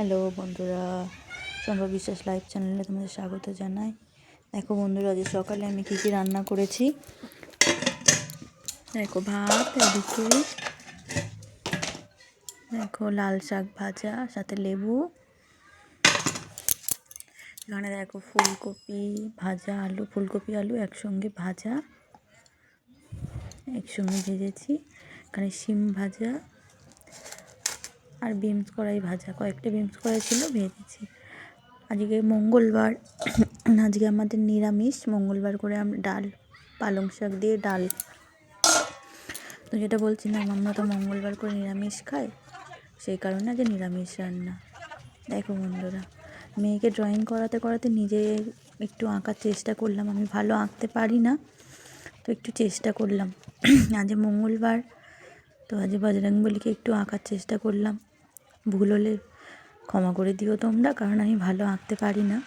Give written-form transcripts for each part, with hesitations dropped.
Hello বন্ধুরা, সম্ভব বিশ্বাস লাইভ চ্যানেলে তোমাদের স্বাগত জানাই। দেখো বন্ধুরা, আজ সকালে আমি কী কী রান্না করেছি। দেখো ভাত, এদিকে দেখো লাল শাক ভাজা সাথে লেবু, এখানে দেখো ফুলকপি ভাজা, ফুলকপি আলু একসঙ্গে ভাজা, একসঙ্গে ভেজেছি। এখানে শিম ভাজা আর বিনস কড়াই ভাজা, কয়েকটা বিনস কড়াই ছিল, ভেজেছি। আজকে মঙ্গলবার, আজকে আমাদের নিরামিষ। মঙ্গলবার করে আমরা ডাল, পালং শাক দিয়ে ডাল। তো যেটা বলছিলাম, আমরা তো মঙ্গলবার করে নিরামিষ খাই, সেই কারণে আজকে নিরামিষ রান্না। দেখো বন্ধুরা, মেয়েকে ড্রয়িং করাতে করাতে নিজে একটু আঁকার চেষ্টা করলাম। আমি ভালো আঁকতে পারি না, তো একটু চেষ্টা করলাম। আজ মঙ্গলবার, তো আজ বজরংবলীকে একটু আঁকার চেষ্টা করলাম। ভুল হলে ক্ষমা করে দিও তোমরা, কারণ আমি ভালো আঁকতে পারি না।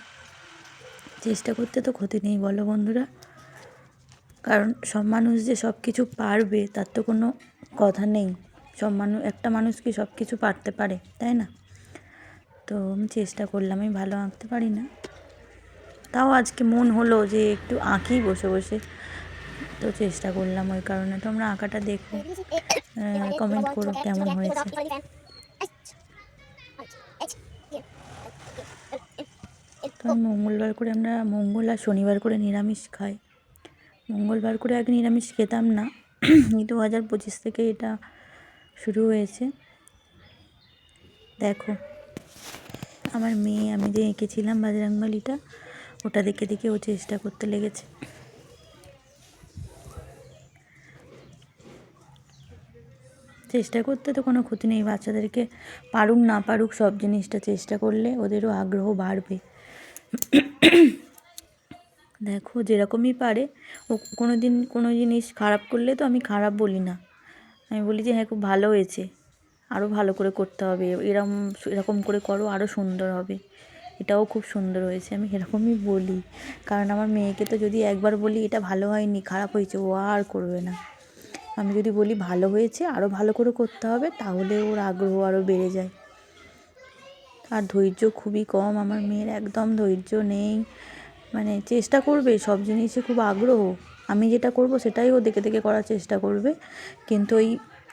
চেষ্টা করতে তো ক্ষতি নেই বলো বন্ধুরা, কারণ সব মানুষ যে সব কিছু পারবে তার তো কোনো কথা নেই। একটা মানুষ কি সব কিছু পারতে পারে, তাই না? তো আমি চেষ্টা করলাম, আমি ভালো আঁকতে পারি না, তাও আজকে মন হলো যে একটু আঁকি বসে বসে, তো চেষ্টা করলাম। ওই কারণে তোমরা আঁকাটা দেখো, কমেন্ট করো কেমন হয়েছে। তো মঙ্গলবার করে আমরা মঙ্গল আর শনিবার করে নিরামিষ খাই। মঙ্গলবার করে আগে নিরামিষ খেতাম না, 2025 থেকে এটা শুরু হয়েছে। দেখো আমার মেয়ে, আমি যে এঁকেছিলাম বজরংবলীটা, ওটা দেখে দেখে ও চেষ্টা করতে লেগেছে। চেষ্টা করতে তো কোনো ক্ষতি নেই, বাচ্চাদেরকে পারুক না পারুক সব জিনিসটা চেষ্টা করলে ওদেরও আগ্রহ বাড়বে। দেখো যেরকমই পারে, ও কোনো দিন কোনো জিনিস খারাপ করলে তো আমি খারাপ বলি না, আমি বলি যে হ্যাঁ খুব ভালো হয়েছে, আরও ভালো করে করতে হবে, এরকম করে করো, আরও সুন্দর হবে, এটাও খুব সুন্দর হয়েছে, আমি এরকমই বলি। কারণ আমার মেয়েকে তো যদি একবার বলি এটা ভালো হয়নি, খারাপ হয়েছে, ও আর করবে না। আমি যদি বলি ভালো হয়েছে, আরও ভালো করে করতে হবে, তাহলে ওর আগ্রহ আরও বেড়ে যায়। আর ধৈর্য খুবই কম আমার মেয়ের, একদম ধৈর্য নেই। মানে চেষ্টা করবে সব জিনিসে, খুব আগ্রহ, আমি যেটা করব সেটাই ও দেখে দেখে করার চেষ্টা করবে, কিন্তু ওই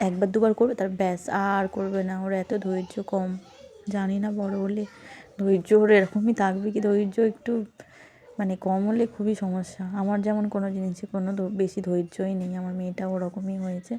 একবার দুবার করবে, তার ব্যাস আর করবে না। ওর এত ধৈর্য কম, জানি না বড় হলে ধৈর্য ওর এরকমই থাকবে কি, ধৈর্য একটু মানে কম হলে খুবই সমস্যা। আমার যেমন কোনো জিনিসে কোনো বেশি ধৈর্যই নেই, আমার মেয়েটাও ওরকমই হয়েছে।